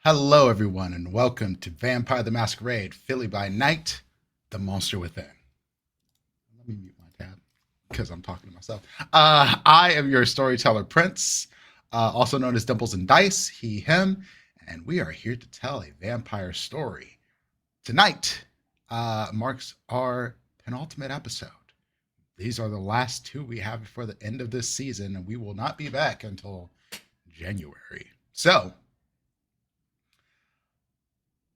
Hello, everyone, and welcome to Vampire the Masquerade, Philly by Night, The Monster Within. Let me mute my tab because I'm talking to myself. I am your storyteller, Prince, also known as dimplesndice, he, him, and we are here to tell a vampire story. Tonight marks our penultimate episode. These are the last two we have before the end of this season, and we will not be back until January. So,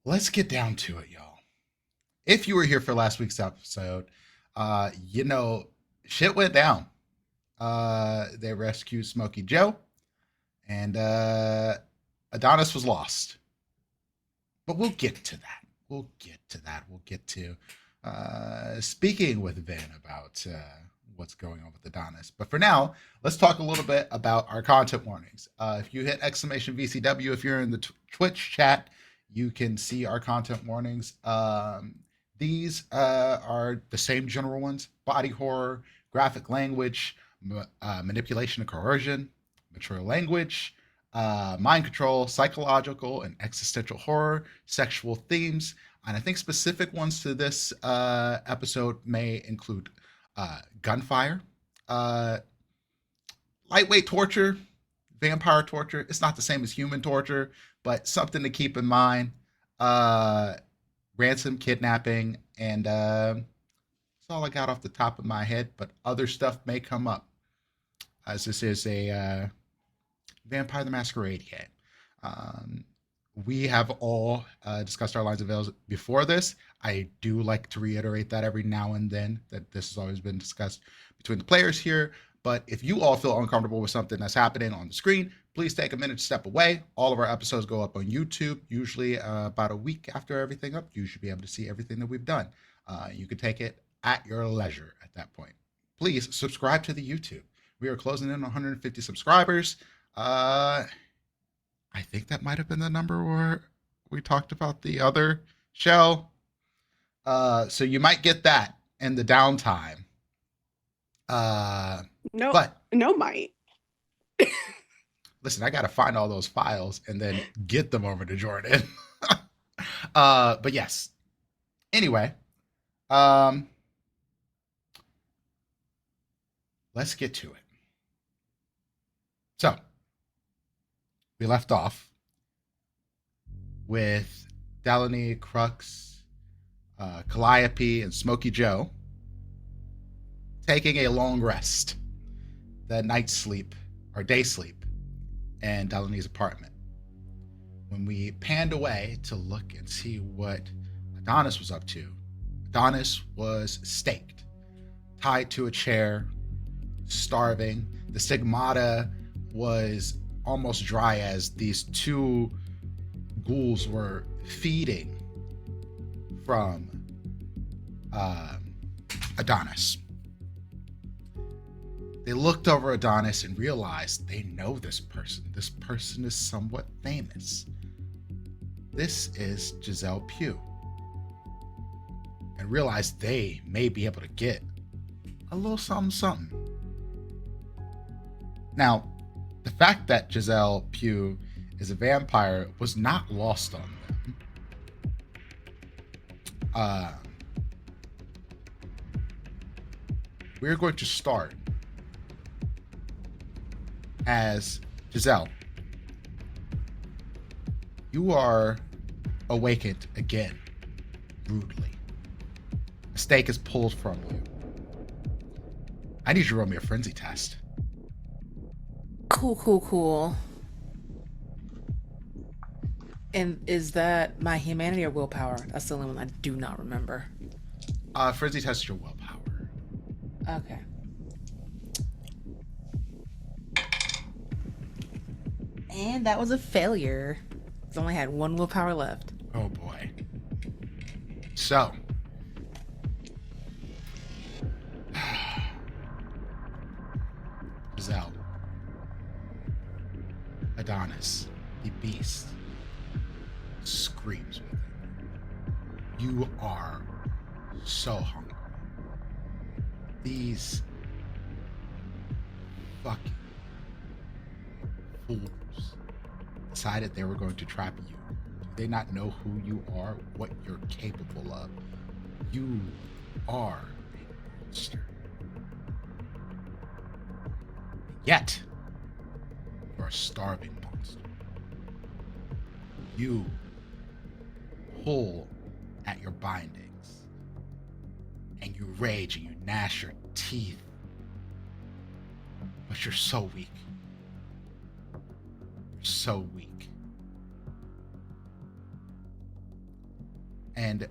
let's get down to it, y'all. If you were here for last week's episode, you know, shit went down. They rescued Smokey Joe, and Adonis was lost. But we'll get to that. We'll get to speaking with Vin about what's going on with Adonis. But for now, let's talk a little bit about our content warnings. If you hit exclamation VCW, if you're in the Twitch chat, you can see our content warnings. These are the same general ones: body horror, graphic language, manipulation and coercion, mature language, mind control, psychological and existential horror, sexual themes. And I think specific ones to this episode may include gunfire, lightweight torture, vampire torture. It's not the same as human torture, but something to keep in mind. Ransom, kidnapping, and that's all I got off the top of my head. But other stuff may come up, as this is a Vampire the Masquerade game. We have all discussed our lines of veils before this. I do like to reiterate that every now and then, that this has always been discussed between the players here. But if you all feel uncomfortable with something that's happening on the screen, please take a minute to step away. All of our episodes go up on YouTube, usually about a week after everything up. You should be able to see everything that we've done. You can take it at your leisure at that point. Please subscribe to the YouTube. We are closing in on 150 subscribers. I think that might have been the number where we talked about the other show. So you might get that in the downtime. No, But no, might. listen, I got to find all those files and then get them over to Jordan. But yes. Anyway, let's get to it. So, we left off with Delaney, Crux, Calliope, and Smokey Joe taking a long rest, the night sleep, or day sleep, in Delaney's apartment. When we panned away to look and see what Adonis was up to, Adonis was staked, tied to a chair, starving. The stigmata was almost dry as these two ghouls were feeding from Adonis. They looked over Adonis and realized they know this person. This person is somewhat famous. This is Giselle Pugh. And realized they may be able to get a little something something. Now, the fact that Giselle Pugh is a vampire was not lost on them. We're going to start as Giselle. You are awakened again, rudely. A stake is pulled from you. I need you to roll me a frenzy test. Cool. And is that my humanity or willpower? That's the only one I do not remember. Frenzy test your willpower. Okay. And that was a failure. I only had one willpower left. Oh boy. So. Giselle. Adonis, the beast, screams with it. You are so hungry. These fucking fools decided they were going to trap you they not know who you are, what you're capable of? You are a monster. Yet, you're a starving monster. You pull at your bindings, and you rage and you gnash your teeth, but you're so weak. You're so weak. And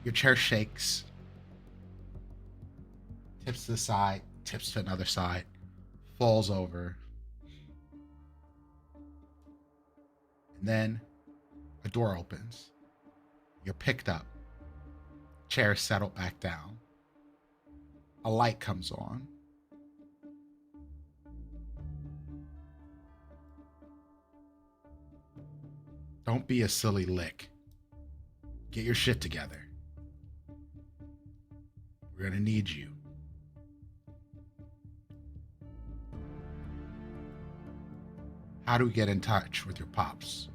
your chair shakes, tips to the side, tips to another side, falls over. And then a door opens. You're picked up. Chair settled back down. A light comes on. Don't be a silly lick. Get your shit together. We're gonna need you. How do we get in touch with your pops?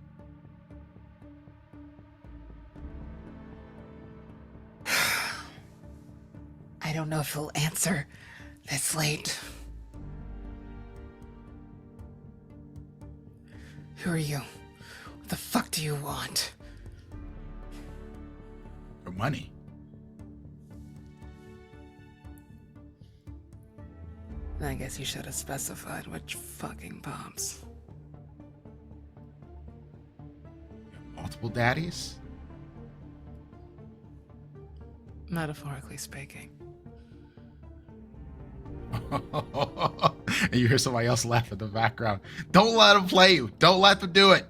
I don't know if he'll answer this late. Who are you? What the fuck do you want? For money. I guess you should have specified which fucking pops. Multiple daddies? Metaphorically speaking. And you hear somebody else laugh in the background. Don't let them play you. Don't let them do it.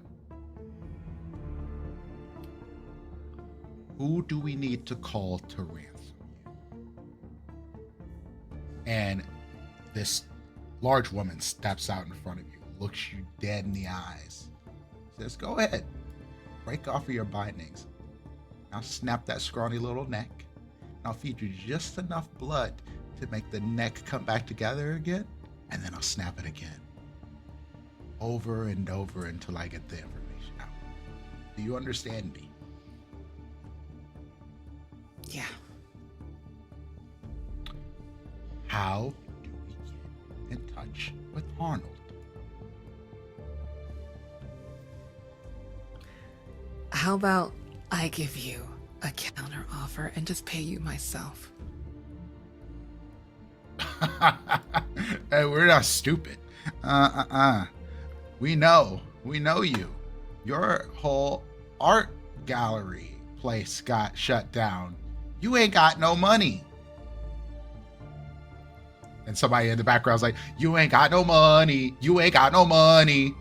Who do we need to call to ransom you? And this large woman steps out in front of you, looks you dead in the eyes, says, go ahead, break off of your bindings. I'll snap that scrawny little neck. I'll feed you just enough blood to make the neck come back together again, and then I'll snap it again. Over and over until I get the information out. Do you understand me? Yeah. How do we get in touch with Arnold? How about I give you a counter offer and just pay you myself? Hey, we're not stupid. We know you. Your whole art gallery place got shut down. You ain't got no money. And somebody in the background's like, you ain't got no money. You ain't got no money.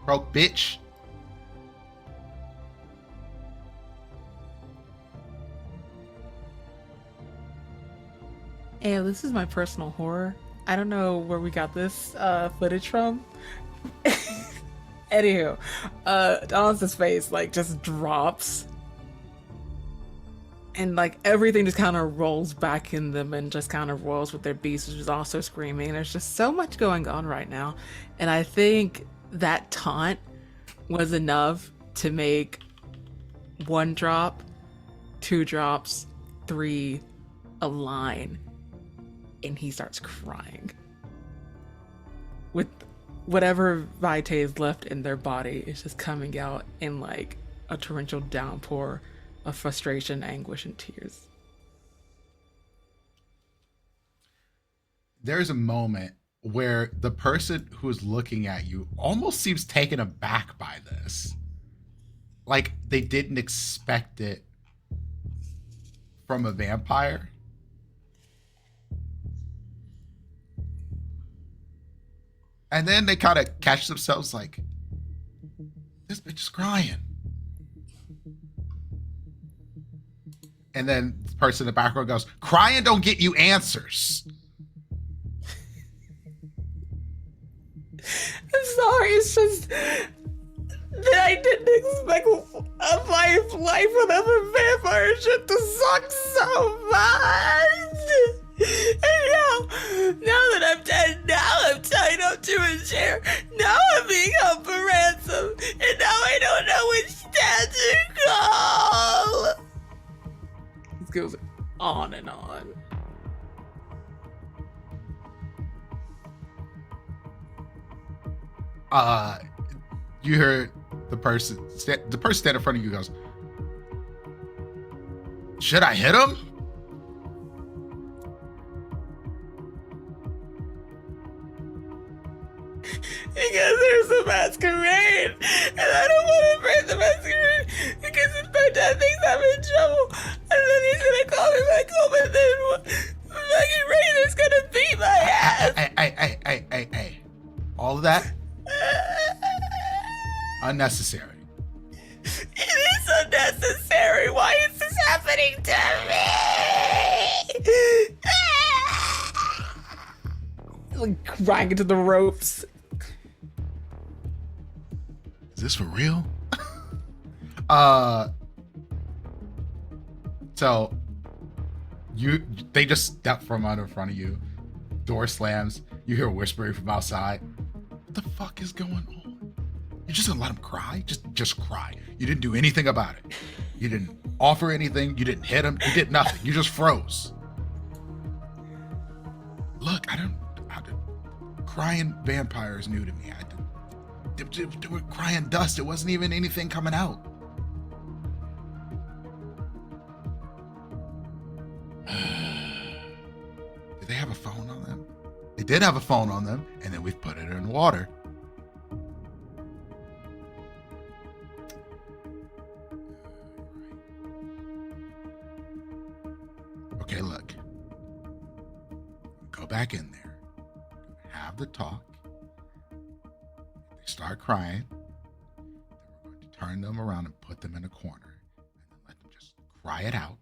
Broke bitch. Hey, this is my personal horror. I don't know where we got this footage from. Anywho, Donald's face like just drops. And like everything just kind of rolls back in them and just kind of rolls with their beast, which is also screaming. There's just so much going on right now. And I think that taunt was enough to make 1 drop, 2 drops, 3, a line. And he starts crying. With whatever vitae is left in their body, it's just coming out in like a torrential downpour of frustration, anguish, and tears. There's a moment where the person who's looking at you almost seems taken aback by this. Like they didn't expect it from a vampire. And then they kind of catch themselves like, this bitch is crying. And then the person in the background goes, crying don't get you answers. I'm sorry, it's just that I didn't expect a life with other vampire shit to suck so much. And now that I'm dead, now I'm tied up to a chair. Now I'm being held for ransom. goes on and on. You hear the person stand in front of you goes, "Should I hit him?" Because there's a masquerade, and I don't want to break the masquerade because if my dad thinks I'm in trouble, and then he's gonna call me back home, and then fucking Razor's gonna beat my ass. Hey. All of that unnecessary. It is unnecessary. Why is this happening to me? Like crying into the ropes. Is this for real? So they just step from under in front of you. Door slams. You hear whispering from outside. What the fuck is going on? You just gonna let him cry? Just cry. You didn't do anything about it. You didn't offer anything. You didn't hit him. You did nothing. You just froze. Look, crying vampires new to me. They were crying dust. It wasn't even anything coming out. Did they have a phone on them? They did have a phone on them, and then we've put it in water. Okay, look. Go back in there. Have the talk. If they start crying, then we're going to turn them around and put them in a corner, and then let them just cry it out.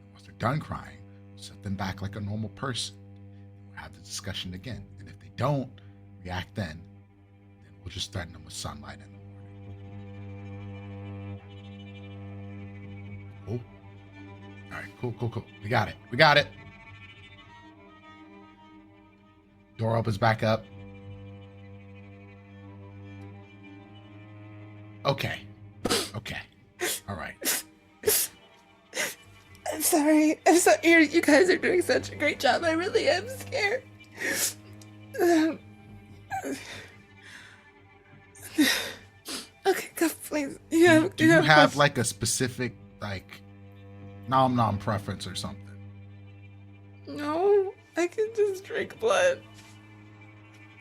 And once they're done crying, we'll set them back like a normal person. And we'll have the discussion again. And if they don't react then we'll just threaten them with sunlight in the morning. Cool? All right, cool. We got it. Door opens back up. Okay. All right. I'm sorry. You guys are doing such a great job. I really am scared. Okay, go, please. Do you have like a specific nom preference or something? No, I can just drink blood.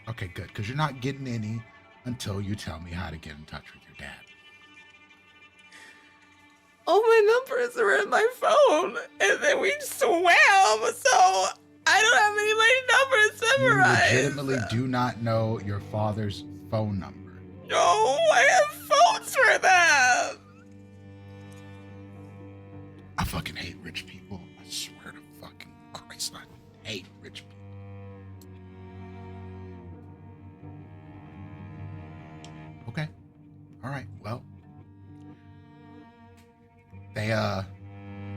Okay, good, because you're not getting any until you tell me how to get in touch with your dad. All my numbers are in my phone, and then we swam, so I don't have any of my numbers memorized. You legitimately do not know your father's phone number. No, I have phones for that. I fucking hate rich people. I swear to fucking Christ, I hate rich people. Okay. All right. Well, they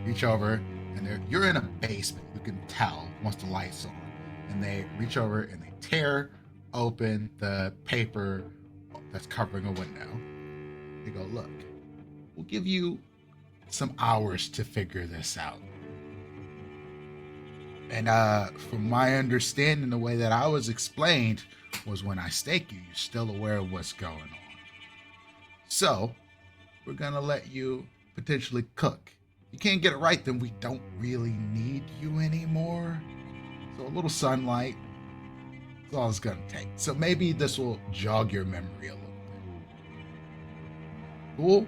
reach over and you're in a basement. You can tell once the light's on, and they reach over and they tear open the paper that's covering a window. They go, look, we'll give you some hours to figure this out. And from my understanding, the way that I was explained was when I stake you, you're still aware of what's going on. So we're gonna let you potentially cook. If you can't get it right, then we don't really need you anymore. So a little sunlight is all it's gonna take. So maybe this will jog your memory a little bit. Cool?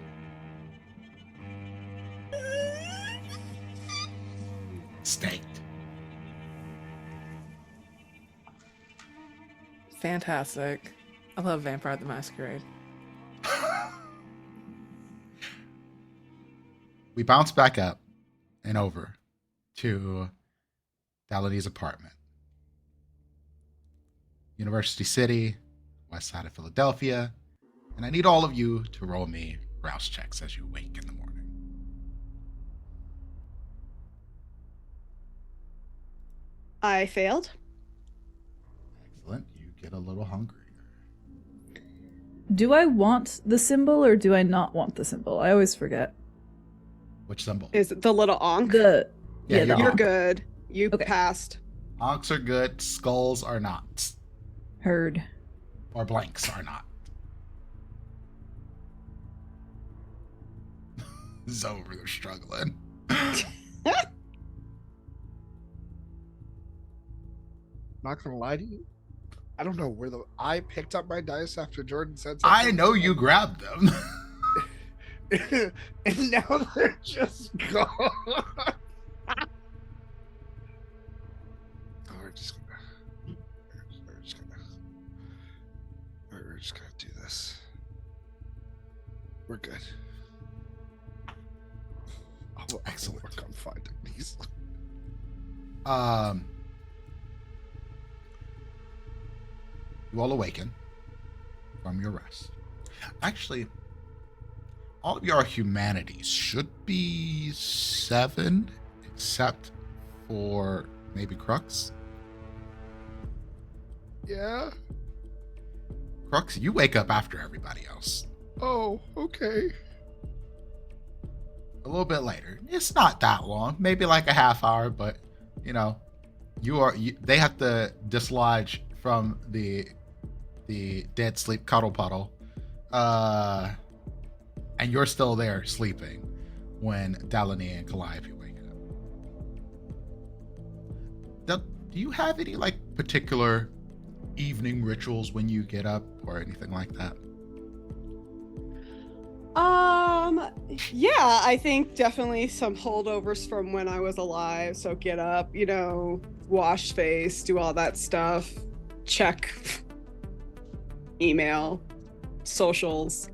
Staked. Fantastic. I love Vampire the Masquerade. We bounce back up and over to Daladi's apartment. University City, west side of Philadelphia. And I need all of you to roll me rouse checks as you wake in the morning. I failed. Excellent. You get a little hungrier. Do I want the symbol or do I not want the symbol? I always forget. Which symbol? Is it the little onk? Yeah, the You're onk. good. You Okay. passed. Onks are good. Skulls are not. Heard. Or blanks are not. It's over. They're struggling. Not gonna lie to you. I don't know where I picked up my dice after Jordan said something. I know you grabbed them. And now they're just gone. We're just gonna do this. We're good. Excellent. Work on finding these. You all awaken from your rest. Actually, all of your humanities should be 7, except for maybe Crux. Yeah. Crux, you wake up after everybody else. Oh, okay. A little bit later. It's not that long, maybe like a half hour, but you know, they have to dislodge from the dead sleep cuddle puddle, and you're still there sleeping when Dalani and Calliope wake up. Do you have any like particular evening rituals when you get up or anything like that? Yeah, I think definitely some holdovers from when I was alive. So get up, wash face, do all that stuff, check email, socials,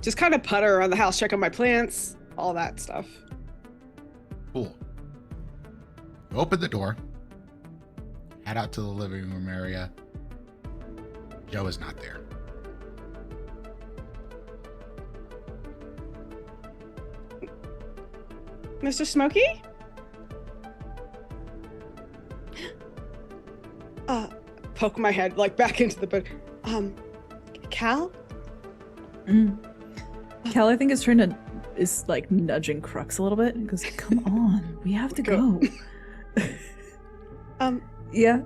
just kind of putter around the house, check on my plants, all that stuff. Cool. You open the door, head out to the living room area. Joe is not there. Mr. Smokey? Poke my head like back into the bed. Cal? Cal, I think, is like nudging Crux a little bit and goes, "Come on, we have to go." Yeah.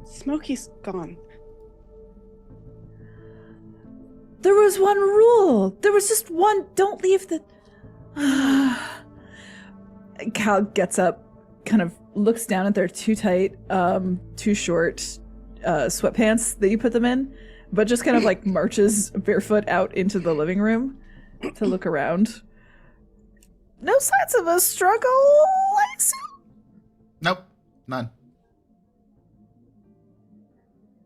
Smokey's gone. There was one rule. There was just one. Don't leave the. Cal gets up, kind of looks down at their too tight, too short sweatpants that you put them in, but just kind of like marches barefoot out into the living room to look around. No signs of a struggle, I assume? Nope, none.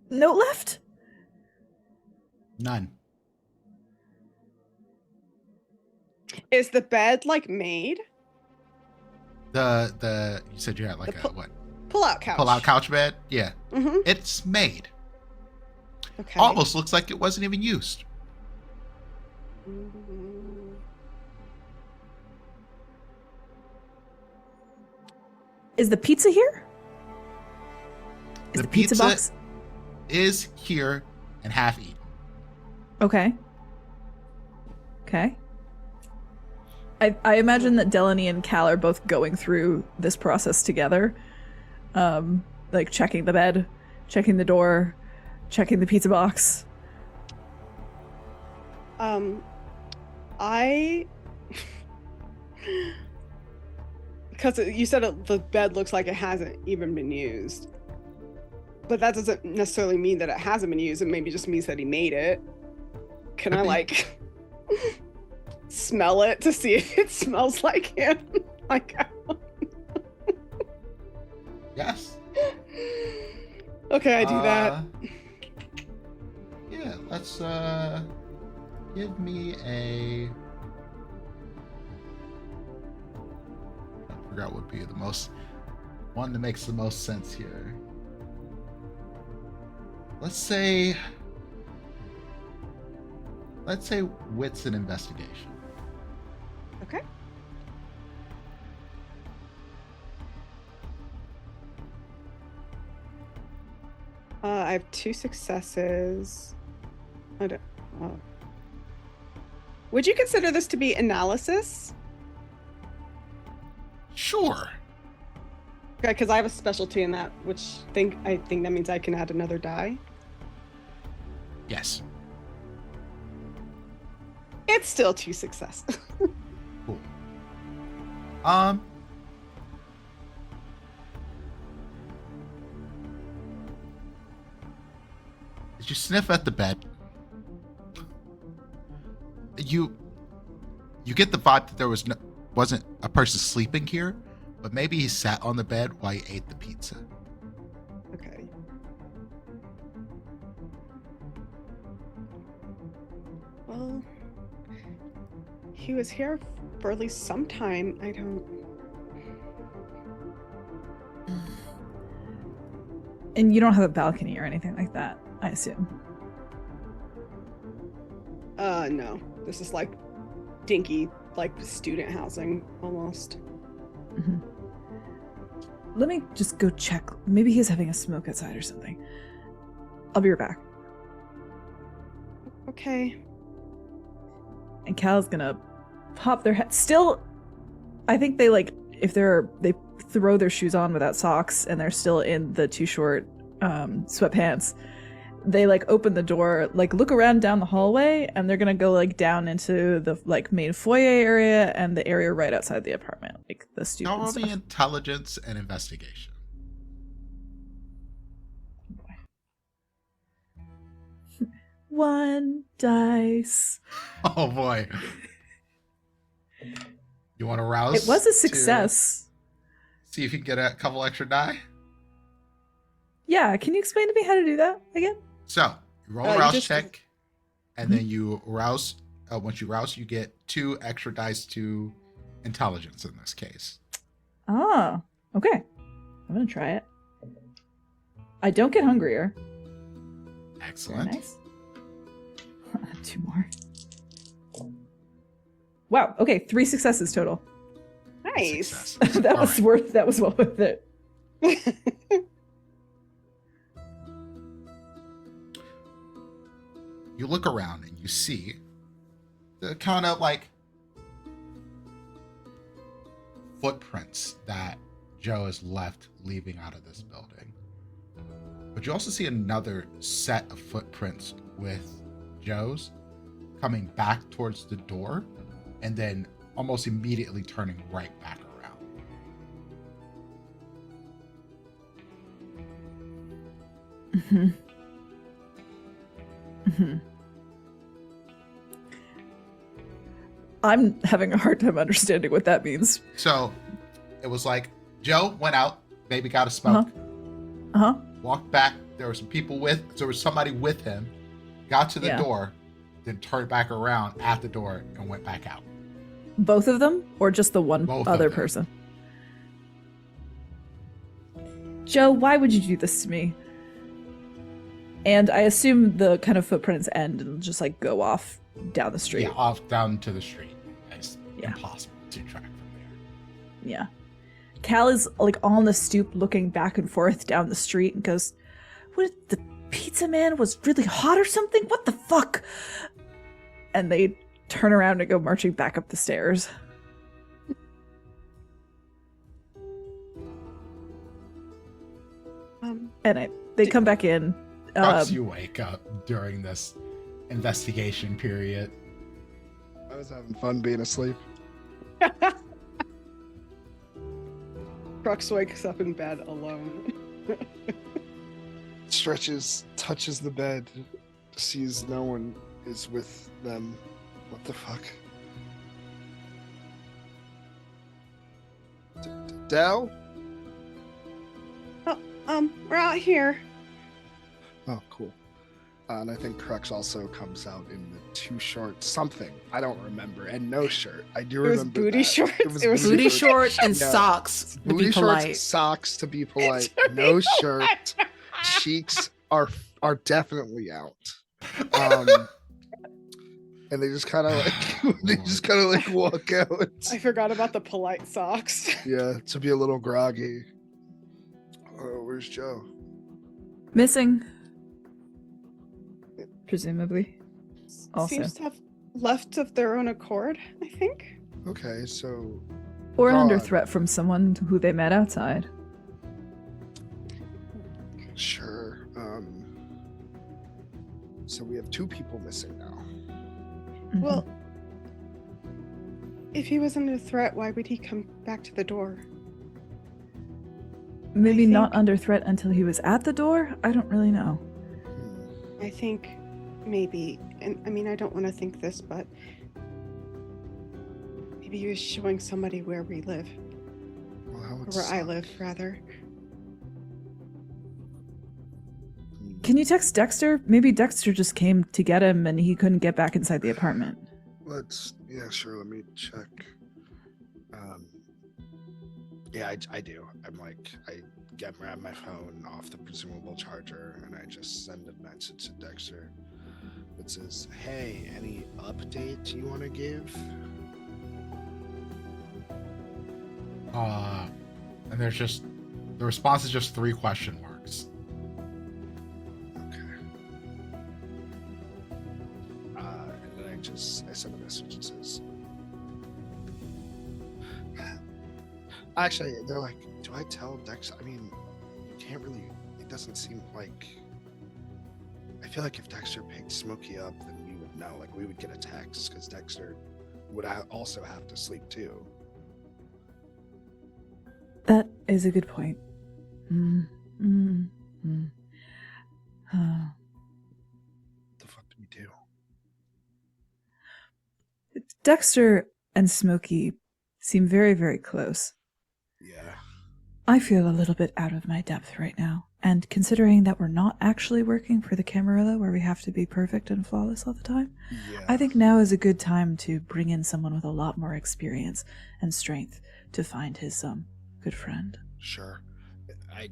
Note left? None. Is the bed like made? You said you had like The a what? Pull-out couch. Pull-out couch bed? Yeah. Mm-hmm. It's made. Okay. Almost looks like it wasn't even used. Is the pizza here? Is The the pizza pizza- box? Is here and half eaten. Okay. Okay. I imagine that Delaney and Cal are both going through this process together. Like checking the bed, checking the door, checking the pizza box. Because you said the bed looks like it hasn't even been used. But that doesn't necessarily mean that it hasn't been used. It maybe just means that he made it. Can I, like, smell it to see if it smells like him? Like, Yes. okay, I do that. Yeah, let's give me a. I forgot what would be the most one that makes the most sense here. Let's say wits and investigation. Okay. I have 2 successes. I don't. Would you consider this to be analysis? Sure. Okay, because I have a specialty in that, which I think that means I can add another die. Yes. It's still 2 successes. Cool. As you sniff at the bed, you get the vibe that there wasn't a person sleeping here, but maybe he sat on the bed while he ate the pizza. Okay. Well, he was here for at least some time. I don't. And you don't have a balcony or anything like that, I assume. No. This is like dinky, like student housing almost. Mm-hmm. Let me just go check. Maybe he's having a smoke outside or something. I'll be right back. Okay. And Cal's gonna pop their head. Still, I think they they throw their shoes on without socks and they're still in the too short sweatpants. They open the door, look around down the hallway, and they're gonna go down into the main foyer area and the area right outside the apartment, the student Roll stuff. me intelligence and investigation. One dice. Oh boy. You want to rouse? It was a success. See if you can get a couple extra die. Yeah, can you explain to me how to do that again? So you roll a rouse check, and then you rouse. Once you rouse, you get 2 extra dice to intelligence in this case. Ah, okay. I'm gonna try it. I don't get hungrier. Excellent. Very nice. 2 more. Wow. Okay, 3 successes total. Nice. Success. that All was right. that was well worth it. You look around and you see the kind of footprints that Joe has left leaving out of this building. But you also see another set of footprints with Joe's coming back towards the door and then almost immediately turning right back around. Mm-hmm. Mm-hmm. I'm having a hard time understanding what that means. So it was Joe went out, maybe got a smoke, Uh-huh. walked back. There were somebody with him, got to the Yeah. door, then turned back around at the door and went back out. Both of them, or just the one Both of other them. person? Joe, why would you do this to me? And I assume the kind of footprints end and just go off down the street. Yeah, off down to the street. It's Yeah. impossible to track from there. Yeah. Cal is on the stoop looking back and forth down the street and goes, "What, the pizza man was really hot or something? What the fuck?" And they turn around and go marching back up the stairs. And they come back in. Perhaps you wake up during this investigation period. I was having fun being asleep. Crux wakes up in bed alone. Stretches, touches the bed, sees no one is with them. What the fuck? Dell? We're out here. Oh, cool. And I think Crux also comes out in the too short something. I don't remember. And no shirt. I do It was remember booty that. shorts. It was Booty shorts and Yeah. socks to Booty be shorts, polite. socks to be polite. No shirt. Cheeks are definitely out. And they just kind of walk out. I forgot about the polite socks. Yeah, to be a little groggy. Oh, where's Joe? Missing. Presumably. Also. Seems to have left of their own accord, I think. Okay, so Or under God. threat from someone who they met outside. Sure. So we have 2 people missing now. Mhm. Well, if he was under threat, why would he come back to the door? Maybe I not think- under threat until he was at the door? I don't really know. Hmm. I think maybe, and I mean, I don't want to think this, but maybe he was showing somebody where we live, Well, that or would where I suck. live, rather. Hmm. Can you text Dexter? Maybe Dexter just came to get him and he couldn't get back inside the apartment. Yeah, sure. Let me check. Yeah, I do. I'm like, I grab my phone off the presumable charger and I just send a message to Dexter that says, "Hey, any update you want to give?" And there's just the response is just 3 question marks. Okay. And then I send a message that says, actually, they're like, do I tell Dex? I mean, you can't really, it doesn't seem like, I feel like if Dexter picked Smokey up, then we would know, like we would get a text because Dexter would also have to sleep too. That is a good point. What the fuck do we do? Dexter and Smokey seem very, very close. Yeah. I feel a little bit out of my depth right now. And considering that we're not actually working for the Camarilla where we have to be perfect and flawless all the time, Yeah. I think now is a good time to bring in someone with a lot more experience and strength to find his good friend. Sure. I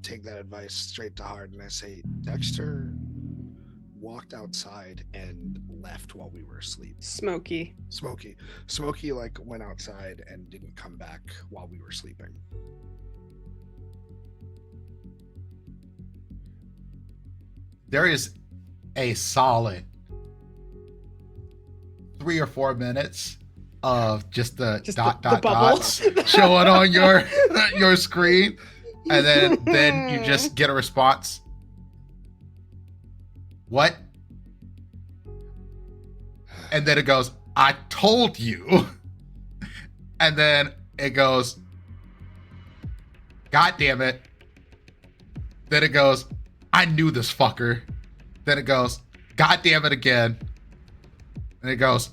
take that advice straight to heart and I say, Dexter walked outside and left while we were asleep. Smokey. Smokey like went outside and didn't come back while we were sleeping. There is a solid 3 or 4 minutes of just the Just dot the dot bubble. dots showing on your screen, and then you just get a response. What? And then it goes, "I told you." And then it goes, "God damn it." Then it goes, "I knew this fucker." Then it goes, "God damn it" again. And it goes,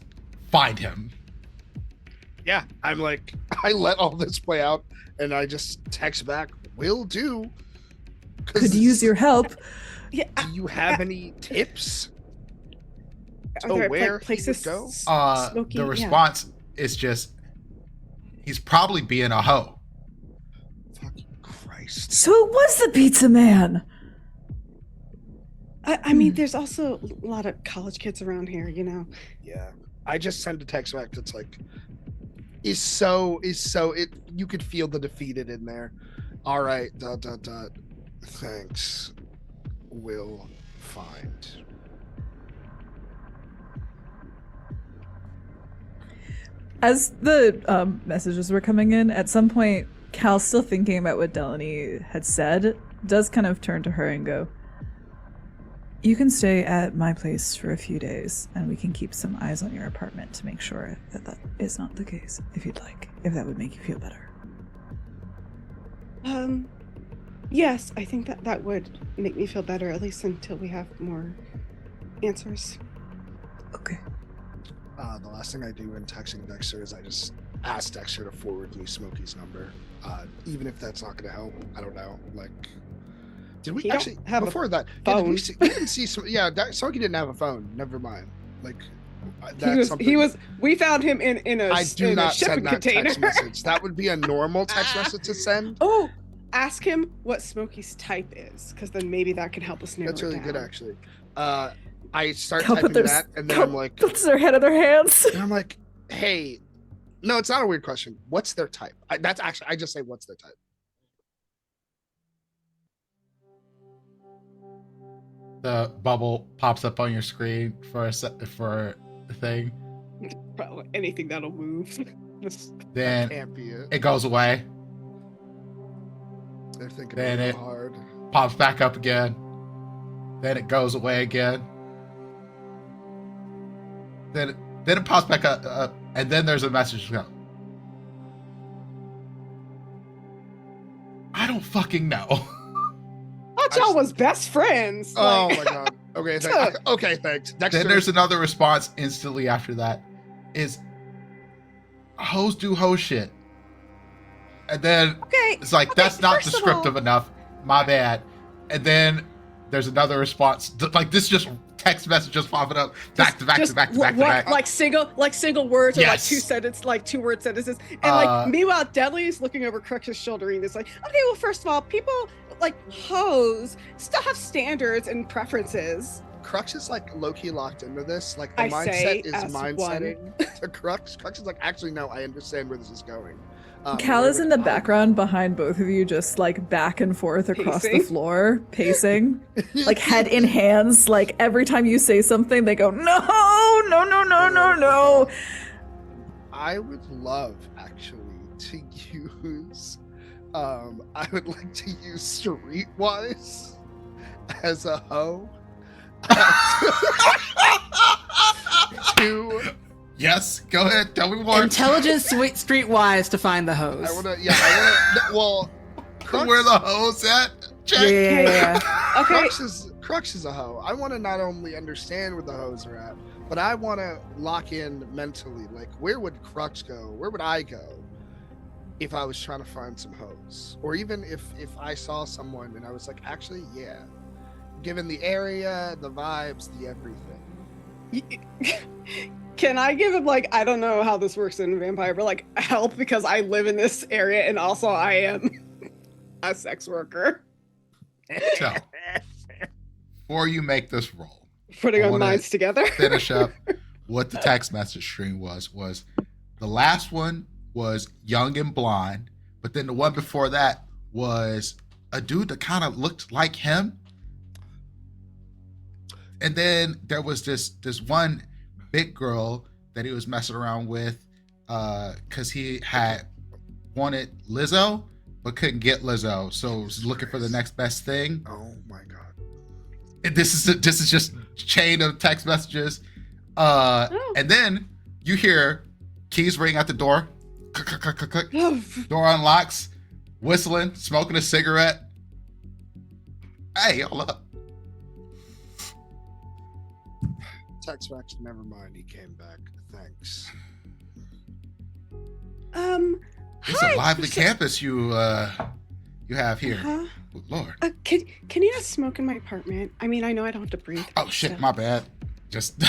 "Find him." Yeah, I'm like, I let all this play out and I just text back, "Will do." Could use your help. Yeah. Do you have any tips Are to there where he places would go? Smokey? The Yeah. response is just, he's probably being a hoe. Fucking Christ. So it was the pizza man. I mean, there's also a lot of college kids around here, you know. Yeah. I just sent a text back that's like, is so it you could feel the defeated in there. All right, ... Thanks. Will find. As the messages were coming in, at some point, Cal, still thinking about what Delaney had said, does kind of turn to her and go, "You can stay at my place for a few days, and we can keep some eyes on your apartment to make sure that that is not the case, if you'd like, if that would make you feel better." Yes, I think that would make me feel better, at least until we have more answers. Okay. The last thing I do when texting Dexter is I just ask Dexter to forward me Smokey's number. Even if that's not going to help, I don't know. Like, did we He don't actually have a before that? Yeah, phone. we didn't see some. Yeah, Smokey didn't have a phone. Never mind. Like, that's something. He was. We found him in a I do in a not shipping send that container. text message. That would be a normal text message to send. Oh, ask him what Smokey's type is, because then maybe that can help us narrow That's it really down. good, actually. I start Cal typing put their, that, and then Cal I'm like, puts their head in their hands. and I'm like, hey, no, it's not a weird question. What's their type? That's actually, I just say, what's their type? The bubble pops up on your screen for thing. Probably anything that'll move. Then Can't be it. it goes away, They're thinking Then real it- hard. pops back up again. Then it goes away again. Then it pops back up, and then there's a message go. I don't fucking know. Thought y'all was best friends. Oh Like, my god. Okay, okay, thanks. Dexter. Then there's another response instantly after that. Is hoes do hoe shit. And then okay. it's like, Okay, that's not first of descriptive all- enough. My bad. And then there's another response. Like this just text message just popping up back to back Just to back to back to what- back. Like single words or like Yes. two word sentences. And like Uh, meanwhile, Deadly's looking over Crux's shoulder and it's like, okay, well, first of all, people like hoes still have standards and preferences. Crux is like low-key locked into this. Like the I say mindset is as mind one. setting to Crux. Crux is like, actually, no, I understand where this is going. Cal where is would in the I- background behind both of you, just like back and forth across the Pacing? floor, pacing, like head in hands. Like every time you say something, they go, no, no, no, no, no, no. I would love actually to use I would like to use Streetwise as a hoe. to Yes, go ahead. Tell me more. Intelligence streetwise to find the hose. well Crux, Where the hoes at? Check. Yeah. Okay. Crux is a hoe. I want to not only understand where the hoes are at, but I want to lock in mentally. Like, where would Crux go? Where would I go if I was trying to find some hoes? Or even if I saw someone and I was like, actually, yeah. Given the area, the vibes, the everything. Can I give him like, I don't know how this works in Vampire, but like help because I live in this area and also I am a sex worker. So, before you make this roll, Putting I our wanna minds together. finish up what the text message string was the last one was young and blonde, but then the one before that was a dude that kind of looked like him. And then there was this one big girl that he was messing around with because he had wanted Lizzo but couldn't get Lizzo, so was looking for the next best thing. Oh my god. And this is just chain of text messages. And then you hear keys ring at the door. Door unlocks, whistling, smoking a cigarette. Hey, hold up. Text fax, never mind. He came back. Thanks. It's Hi. a lively campus you have here. Huh? Good Lord. Can you not smoke in my apartment? I mean, I know I don't have to breathe. Oh shit, my bad. Just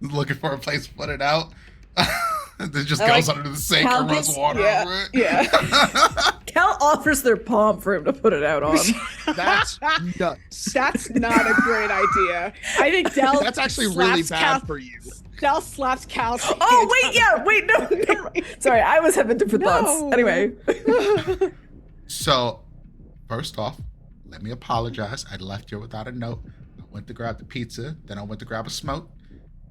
looking for a place to put it out. It just I goes like under the sink how and runs this- water yeah, over it. yeah. Cal offers their palm for him to put it out on. That's nuts. That's not a great idea. I think Del. That's actually really slaps bad Cal- for you. Del slaps Cal's. Oh wait, yeah, wait, no, no. Sorry, I was having different thoughts. No. Anyway, So, first off, let me apologize. I left here without a note. I went to grab the pizza, then I went to grab a smoke.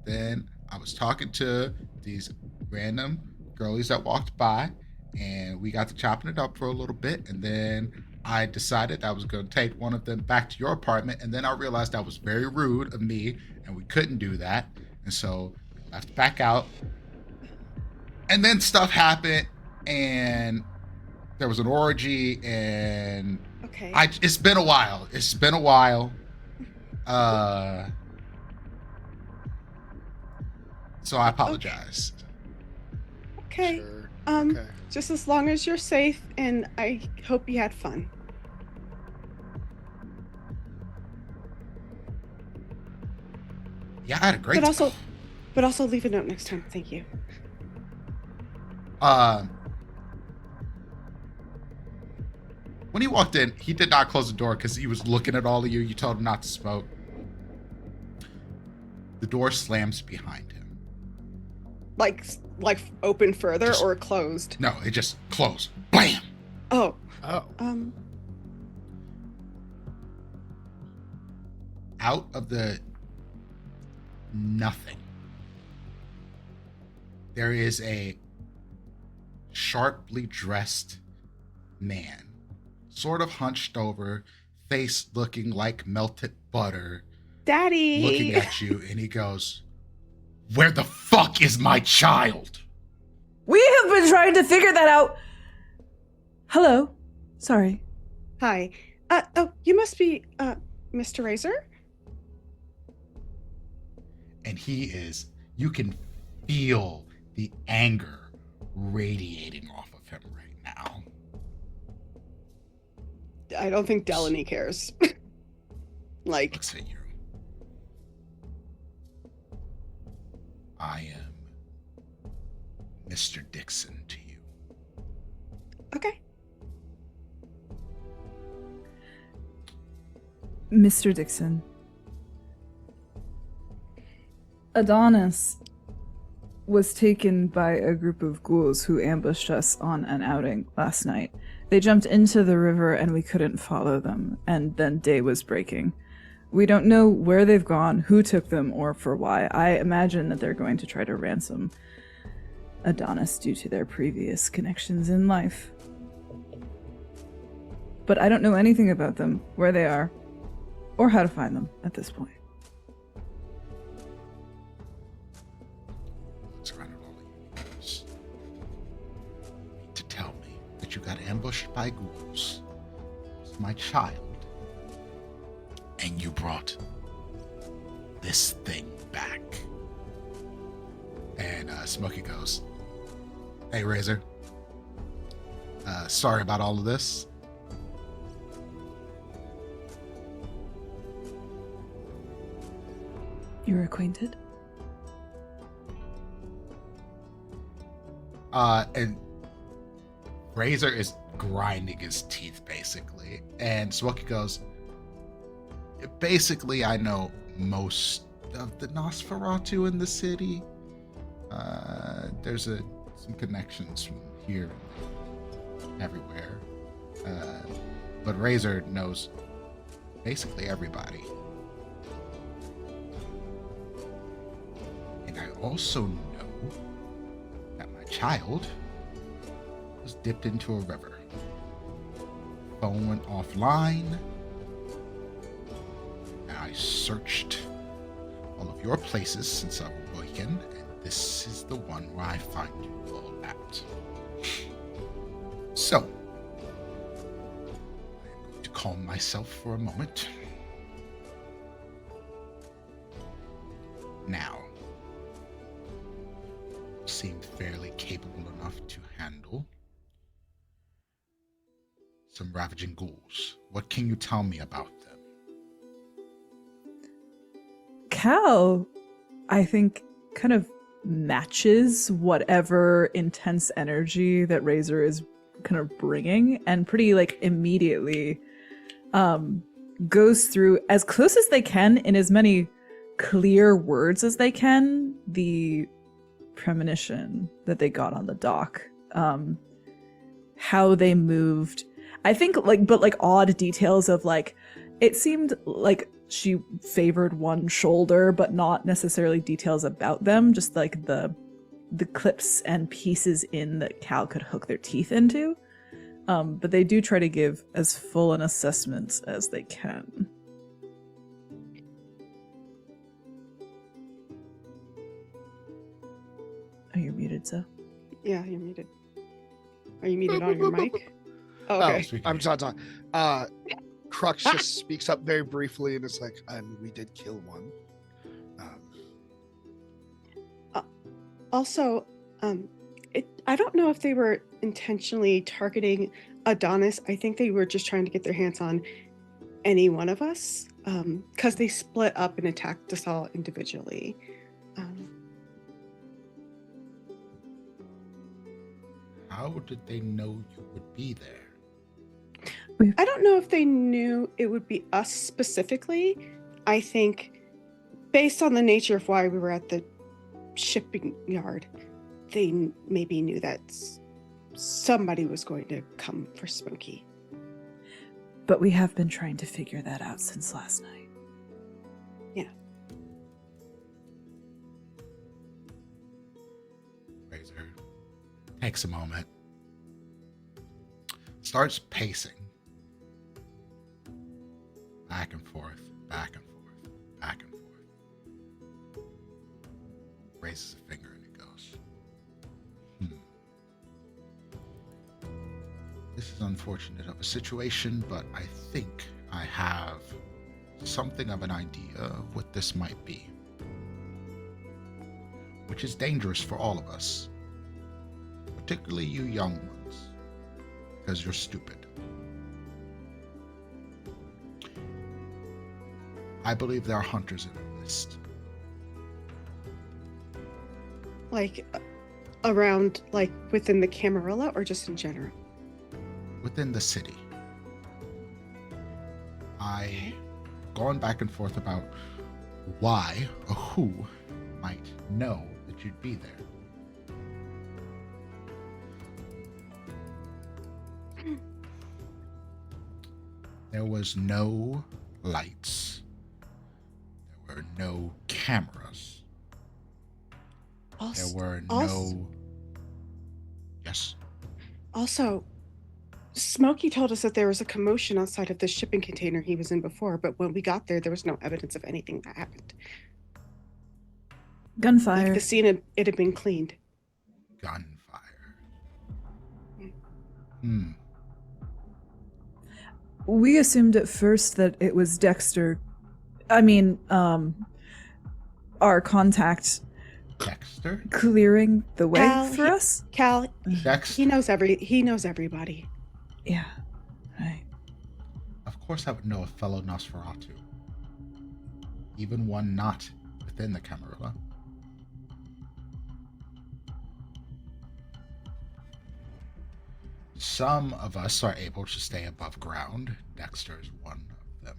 Then I was talking to these random girlies that walked by, and we got to chopping it up for a little bit. And then I decided I was going to take one of them back to your apartment. And then I realized that was very rude of me, and we couldn't do that. And so we left back out. And then stuff happened, and there was an orgy, and Okay. it's been a while. So I apologize. Okay. Sure. Okay. Just as long as you're safe, and I hope you had fun. Yeah, I had a great But also leave a note next time. Thank you. When he walked in, he did not close the door because he was looking at all of you. You told him not to smoke. The door slams behind him. Like open further Just- or closed? No, it just closed. Blam! Oh. Oh. Out of the nothing there is a sharply dressed man, sort of hunched over, face looking like melted butter, Daddy. looking at you, and he goes, "Where the fuck is my child?" We have been trying to figure that out. Hello. Sorry. Hi. Oh, you must be Mr. Razor? And you can feel the anger radiating off of him right now. I don't think Delaney cares. Like, Looks at you. I am Mr. Dixon to you. okay. Mr. Dixon. Adonis was taken by a group of ghouls who ambushed us on an outing last night. They jumped into the river and we couldn't follow them, and then day was breaking. We don't know where they've gone, who took them, or for why. I imagine that they're going to try to ransom Adonis due to their previous connections in life. But I don't know anything about them, where they are, or how to find them at this point. Looks around at all of you guys. You need to tell me that you got ambushed by ghouls. It was my child. And you brought this thing back. And Smokey goes, "Hey, Razor. Sorry about all of this. You're acquainted? And Razor is grinding his teeth, basically. And Smokey goes, basically, I know most of the Nosferatu in the city. There's some connections from here and everywhere. But Razor knows basically everybody. And I also know that my child was dipped into a river. Phone went offline. And I searched all of your places since I awakened, and this is the one where I find you all at. So, I'm going to calm myself for a moment. Now, you seem fairly capable enough to handle some ravaging ghouls. What can you tell me about them? Cal, I think, kind of matches whatever intense energy that Razor is kind of bringing, and pretty like immediately goes through as close as they can in as many clear words as they can the premonition that they got on the dock, how they moved. I think but odd details of like, it seemed like she favored one shoulder, but not necessarily details about them, just like the clips and pieces in that Cal could hook their teeth into. But they do try to give as full an assessment as they can. Are you muted, Zoe? Yeah, you're muted. Are you muted on your mic? Oh, okay. I'm not talking. Crux just speaks up very briefly and it's like, we did kill one. Also, I don't know if they were intentionally targeting Adonis. I think they were just trying to get their hands on any one of us, because they split up and attacked us all individually. How did they know you would be there? I don't know if they knew it would be us specifically. I think based on the nature of why we were at the shipping yard, they maybe knew that somebody was going to come for Smokey. But we have been trying to figure that out since last night. Yeah. takes a moment, starts pacing back and forth, back and forth, back and forth. Raises a finger and it goes, This is unfortunate of a situation, but I think I have something of an idea of what this might be. Which is dangerous for all of us. Particularly you young ones. Because you're stupid. I believe there are hunters in the list. Like, around, like, within the Camarilla or just in general? Within the city. I gone back and forth about why or who might know that you'd be there. There was no lights. There were no cameras. There were no... Yes? Also, Smokey told us that there was a commotion outside of the shipping container he was in before, but when we got there was no evidence of anything that happened. Gunfire. Like the scene, it had been cleaned. Gunfire. We assumed at first that it was Dexter. I mean, our contact Dexter? clearing the way Cal, for us. Cal, Dexter? he knows everybody. Yeah, right. Of course I would know a fellow Nosferatu. Even one not within the Camarilla. Some of us are able to stay above ground. Dexter is one of them.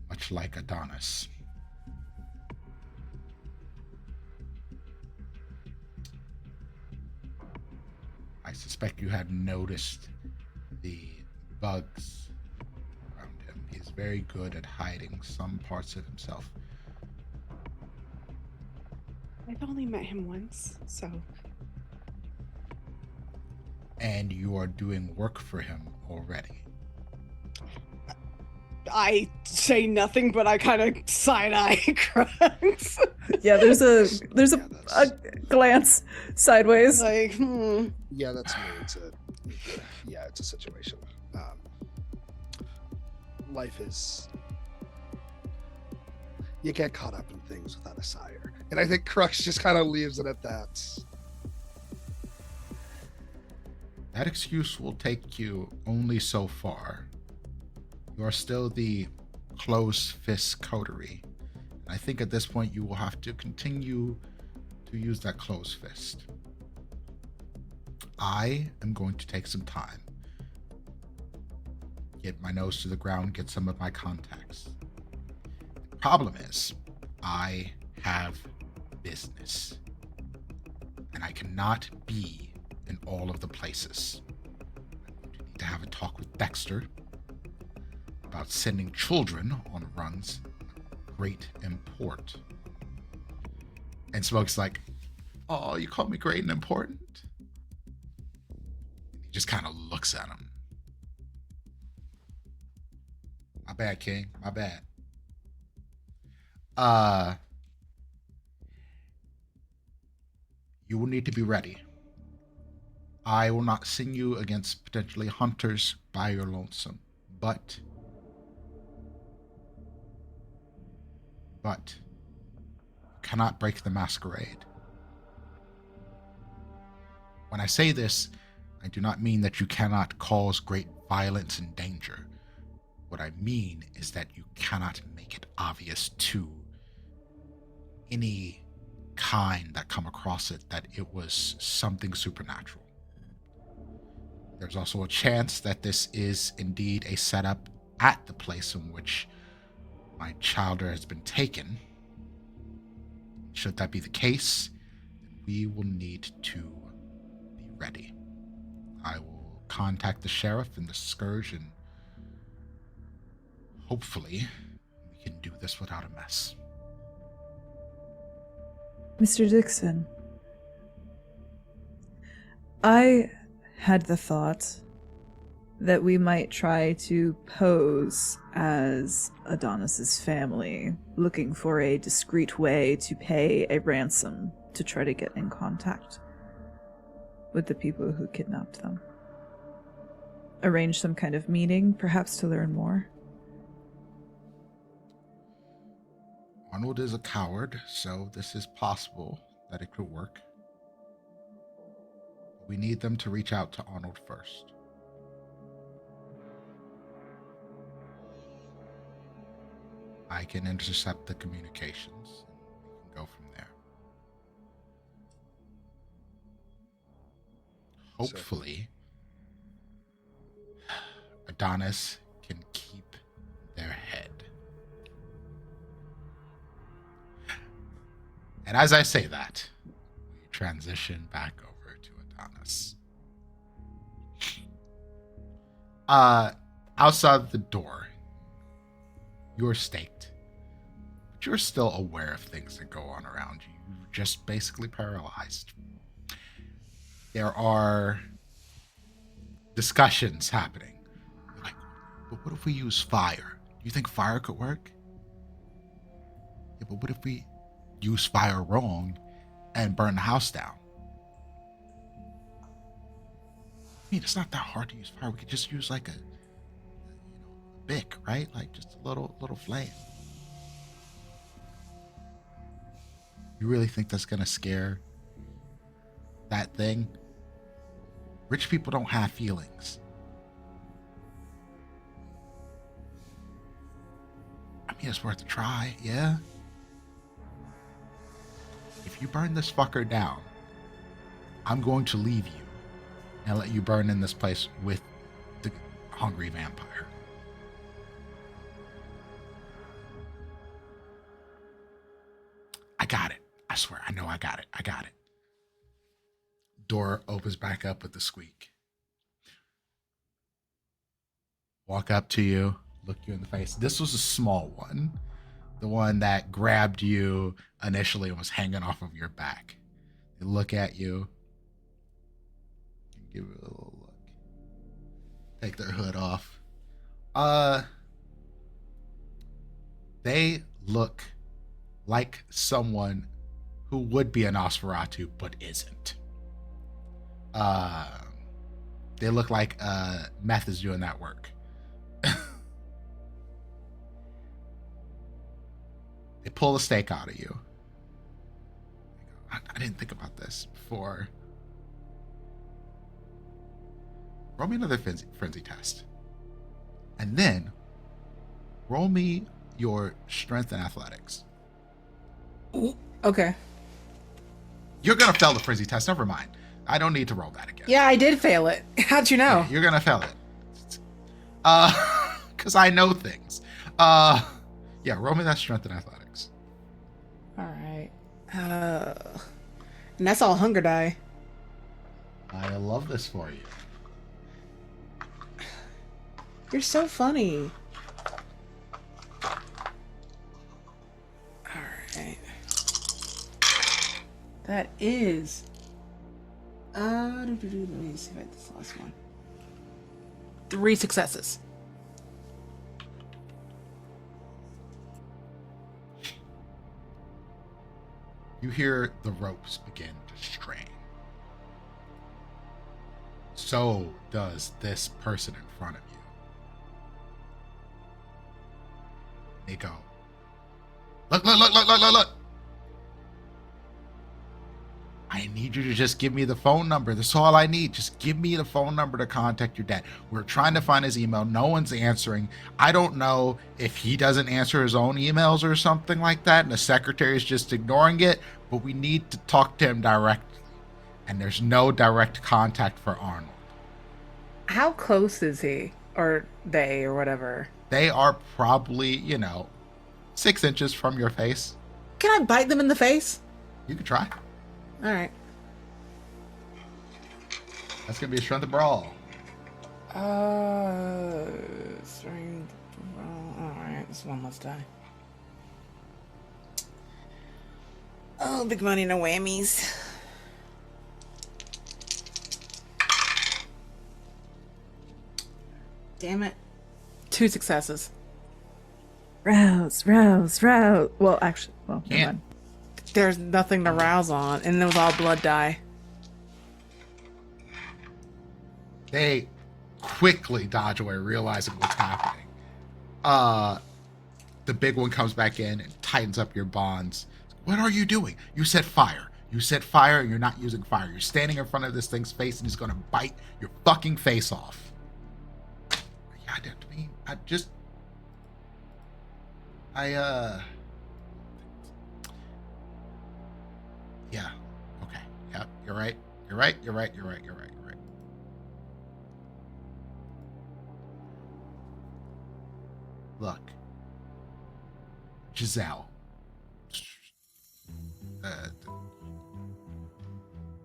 Much like Adonis. I suspect you have noticed the bugs around him. He's very good at hiding some parts of himself. I've only met him once, so... And you are doing work for him already. I say nothing, but I kind of side-eye Crux. Yeah, there's a glance sideways. Like, Yeah, that's me. It's a situation. Life is... You get caught up in things without a sire. And I think Crux just kind of leaves it at that. That excuse will take you only so far. You are still the closed fist coterie. I think at this point you will have to continue to use that closed fist. I am going to take some time. Get my nose to the ground, get some of my contacts. The problem is, I have business. And I cannot be in all of the places. I'm going to need to have a talk with Dexter about sending children on runs of great import. And Smoke's like, "Oh, you call me great and important?" He just kind of looks at him. My bad, King. My bad. You will need to be ready. I will not send you against potentially hunters by your lonesome, but you cannot break the masquerade. When I say this, I do not mean that you cannot cause great violence and danger. What I mean is that you cannot make it obvious to any kind that come across it that it was something supernatural. There's also a chance that this is indeed a setup at the place in which my childer has been taken. Should that be the case, we will need to be ready. I will contact the sheriff and the Scourge, and hopefully we can do this without a mess. Mr. Dixon, I had the thought that we might try to pose as Adonis's family, looking for a discreet way to pay a ransom to try to get in contact with the people who kidnapped them. Arrange some kind of meeting, perhaps to learn more. Arnold is a coward, so this is possible that it could work. We need them to reach out to Arnold first. I can intercept the communications and we can go from there. Hopefully, Adonis can keep their head. And as I say that, we transition back over to Adonis. Outside the door, you're staked, but you're still aware of things that go on around you. You're just basically paralyzed. There are discussions happening. You're like, but what if we use fire? Do you think fire could work? Yeah, but what if we use fire wrong and burn the house down? I mean, it's not that hard to use fire. We could just use like a bick, right? Like just a little flame. You really think that's gonna scare that thing? Rich people don't have feelings. I mean, it's worth a try, yeah? If you burn this fucker down, I'm going to leave you and let you burn in this place with the hungry vampire. I got it. I swear, I know I got it. I got it. Door opens back up with a squeak. Walk up to you, look you in the face. This was a small one. The one that grabbed you initially and was hanging off of your back. They look at you. Give it a little look. Take their hood off. They look like someone who would be an Nosferatu but isn't. They look like meth is doing that work. They pull the stake out of you. I didn't think about this before. Roll me another frenzy test. And then roll me your strength and athletics. Ooh, okay. You're going to fail the frenzy test. Never mind. I don't need to roll that again. Yeah, I did fail it. How'd you know? Yeah, you're going to fail it. Because I know things. Yeah, roll me that strength and athletics. All right. And that's all hunger die. I love this for you. You're so funny. All right. That is. Let me see if I had this last one. 3 successes. You hear the ropes begin to strain. So does this person in front of you. They go, look. I need you to just give me the phone number. That's all I need. Just give me the phone number to contact your dad. We're trying to find his email. No one's answering. I don't know if he doesn't answer his own emails or something like that, and the secretary is just ignoring it, but we need to talk to him directly. And there's no direct contact for Arnold. How close is he? Or they, or whatever? They are probably, 6 inches from your face. Can I bite them in the face? You can try. All right. That's going to be a strength of brawl. Strength. All right, this one must die. Oh, big money, no whammies. Damn it. 2 successes. Rouse, rouse, rouse. Well, actually, never Can't. mind. There's nothing to rouse on, and it was all blood die. They quickly dodge away, realizing what's happening. The big one comes back in and tightens up your bonds. What are you doing? You said fire. You said fire, and you're not using fire. You're standing in front of this thing's face, and it's gonna bite your fucking face off. Yeah, yeah, okay. Yeah, you're right. You're right. Look, Giselle.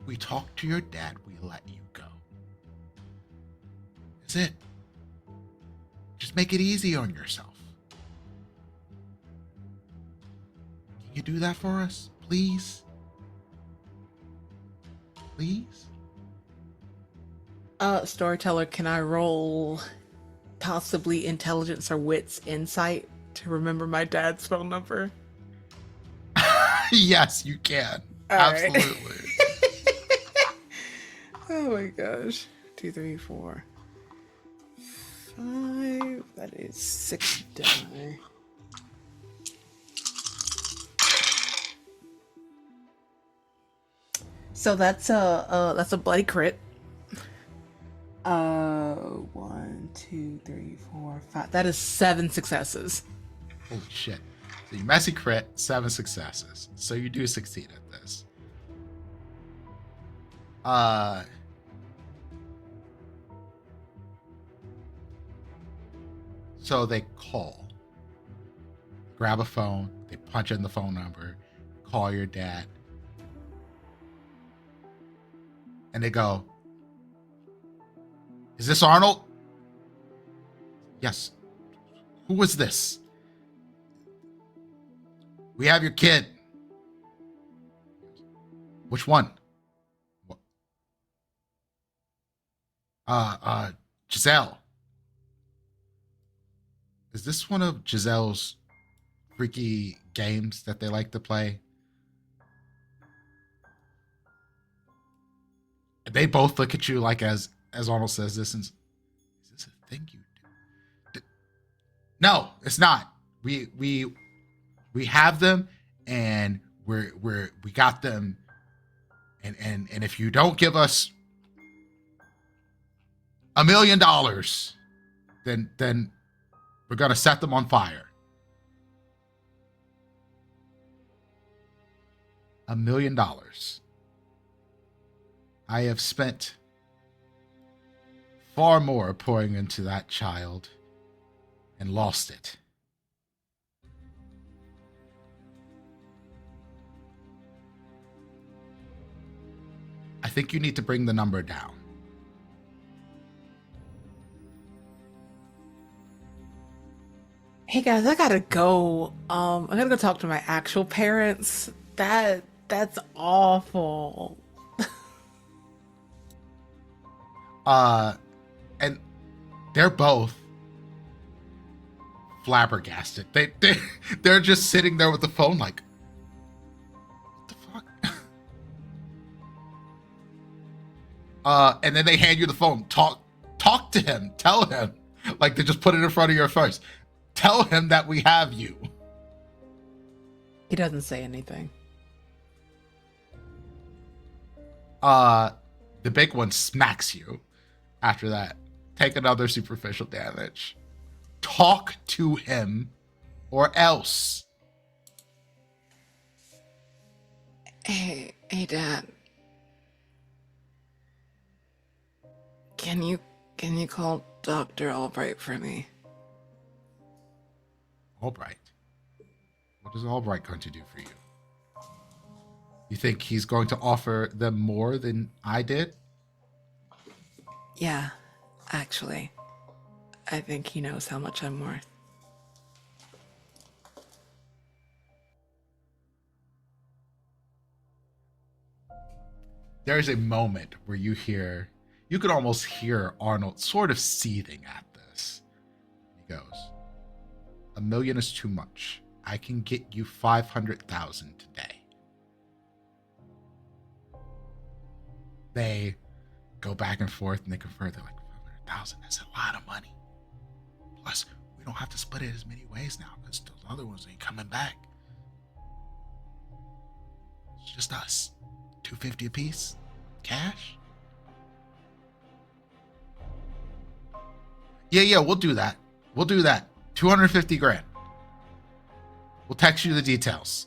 We talked to your dad, we let you go. That's it. Just make it easy on yourself. Can you do that for us, please? Please? Storyteller, can I roll possibly intelligence or wits insight to remember my dad's phone number? Yes, you can. All right. Absolutely. Oh my gosh. 2, 3, 4, 5. That is 6 die. So that's a bloody crit. 1, 2, 3, 4, 5. That is 7 successes. Holy shit. So you messy crit, 7 successes. So you do succeed at this. So they call. Grab a phone, they punch in the phone number, call your dad. And they go, "Is this Arnold?" "Yes." "Who was this?" "We have your kid." "Which one?" Giselle." "Is this one of Giselle's freaky games that they like to play?" They both look at you like as Arnold says this, and is this a thing you do? No, it's not. We have them, and we got them, and if you don't give us $1 million, then we're gonna set them on fire. $1 million. I have spent far more pouring into that child and lost it. I think you need to bring the number down. Hey guys, I gotta go. I gotta go talk to my actual parents. That's awful. And they're both flabbergasted. They're just sitting there with the phone like, what the fuck? And then they hand you the phone. Talk to him. Tell him. Like they just put it in front of your face. Tell him that we have you. He doesn't say anything. The big one smacks you. After that, take another superficial damage. Talk to him or else. Hey Dad. Can you call Dr. Albright for me? Albright? What is Albright going to do for you? You think he's going to offer them more than I did? Yeah, actually. I think he knows how much I'm worth. There's a moment where you could almost hear Arnold sort of seething at this. goes, $1 million is too much. I can get you 500,000 today. They go back and forth and they confer. They're like, 500,000, that's a lot of money. Plus, we don't have to split it as many ways now because those other ones ain't coming back. It's just us. 250 a piece. Cash. Yeah, we'll do that. 250 grand. We'll text you the details.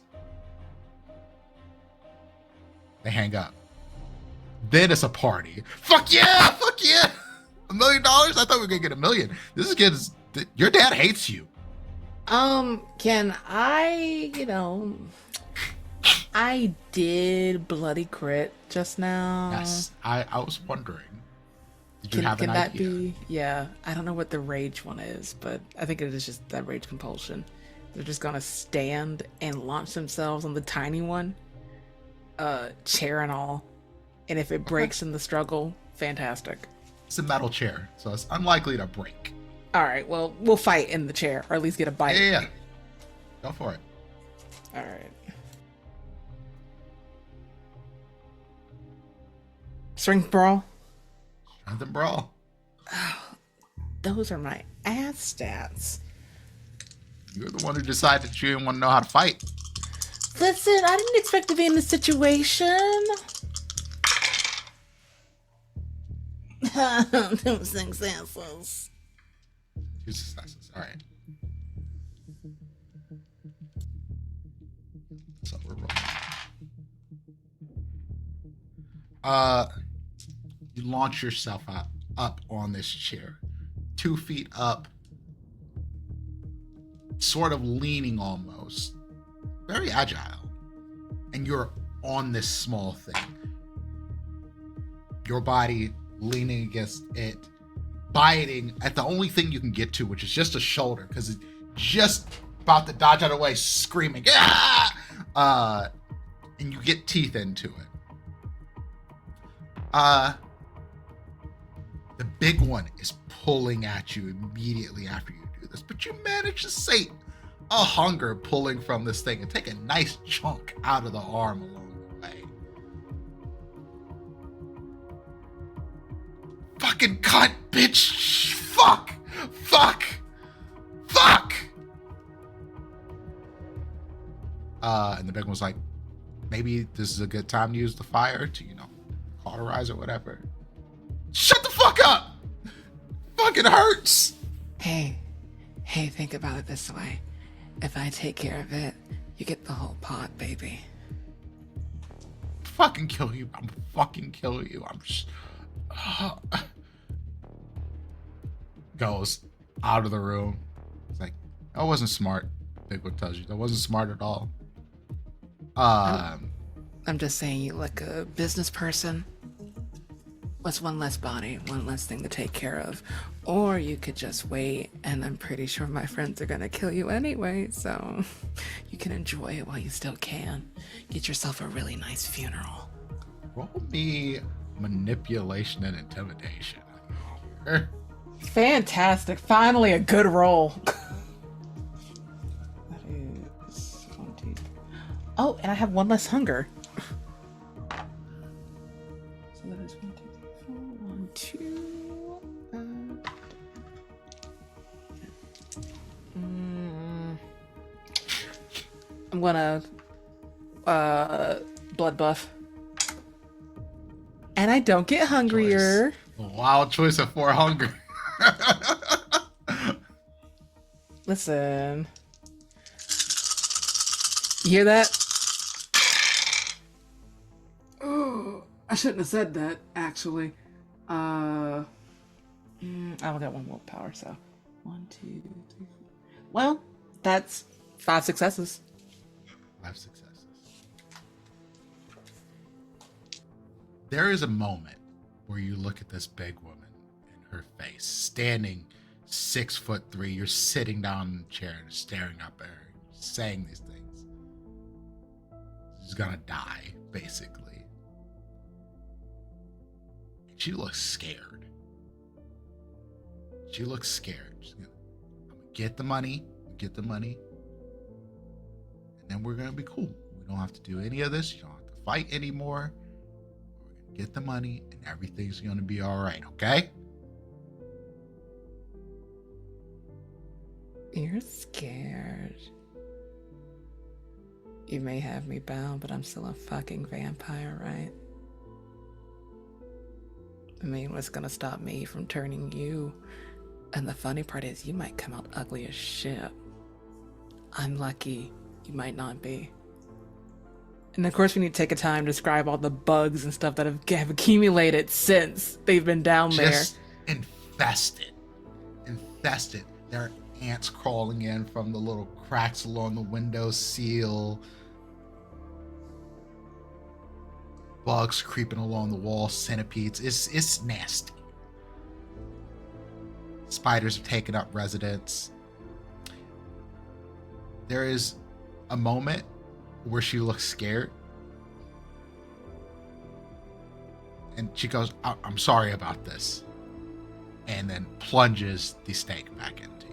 They hang up. Then it's a party. Fuck yeah! $1 million? I thought we were gonna get $1 million. This kid's, your dad hates you. Can I, I did bloody crit just now. Yes, I was wondering. Did you have Can an that idea? be? Yeah, I don't know what the rage one is, but I think it is just that rage compulsion. They're just gonna stand and launch themselves on the tiny one, chair and all. And if it breaks in the struggle, fantastic. It's a metal chair, so it's unlikely to break. All right, well, we'll fight in the chair, or at least get a bite. Yeah. Go for it. All right. Strength brawl. Strength and brawl. Those are my ass stats. You're the one who decided that you didn't want to know how to fight. Listen, I didn't expect to be in this situation. Two successes. 2 successes. All right. So we're rolling. You launch yourself up on this chair, 2 feet up, sort of leaning almost, very agile, and you're on this small thing. Your body leaning against it, biting at the only thing you can get to, which is just a shoulder, because it's just about to dodge out of the way, screaming, ah! And you get teeth into it. The big one is pulling at you immediately after you do this, but you manage to sate a hunger pulling from this thing and take a nice chunk out of the arm along the way. Fucking cunt, bitch! Fuck! And the big one's like, maybe this is a good time to use the fire to, cauterize or whatever. Shut the fuck up! Fucking hurts! Hey, think about it this way. If I take care of it, you get the whole pot, baby. Fucking kill you. I'm fucking kill you. I'm just... Goes out of the room. It's like, that wasn't smart. Bigwood tells you that wasn't smart at all. I'm just saying, you like a business person. What's one less body, one less thing to take care of? Or you could just wait, and I'm pretty sure my friends are gonna kill you anyway, so you can enjoy it while you still can. Get yourself a really nice funeral. Roll me manipulation and intimidation. Fantastic. Finally a good roll. That is 20. Oh, and I have one less hunger. So that is 1, 2, 3, 4, 1, 2. I'm gonna blood buff. And I don't get hungrier. Wild choice of 4 hunger. Listen. You hear that? Oh, I shouldn't have said that, actually. I only got 1 willpower, so 1, 2, 3, 4. Well, that's 5 successes. 5 successes. There is a moment where you look at this big woman in her face, standing 6'3". You're sitting down in the chair and staring up at her, saying these things. She's gonna die, basically. And she looks scared. She's gonna, I'm get the money, and then we're gonna be cool. We don't have to do any of this. You don't have to fight anymore. We're gonna get the money, and everything's gonna be all right. Okay? You're scared. You may have me bound, but I'm still a fucking vampire, right? I mean, what's gonna stop me from turning you? And the funny part is, you might come out ugly as shit. I'm lucky. You might not be. And of course, we need to take a time to describe all the bugs and stuff that have accumulated since they've been down Just infested. Infested. There are ants crawling in from the little cracks along the window sill. Bugs creeping along the wall, centipedes. It's nasty. Spiders have taken up residence. There is a moment where she looks scared. And she goes, I'm sorry about this. And then plunges the stake back into you.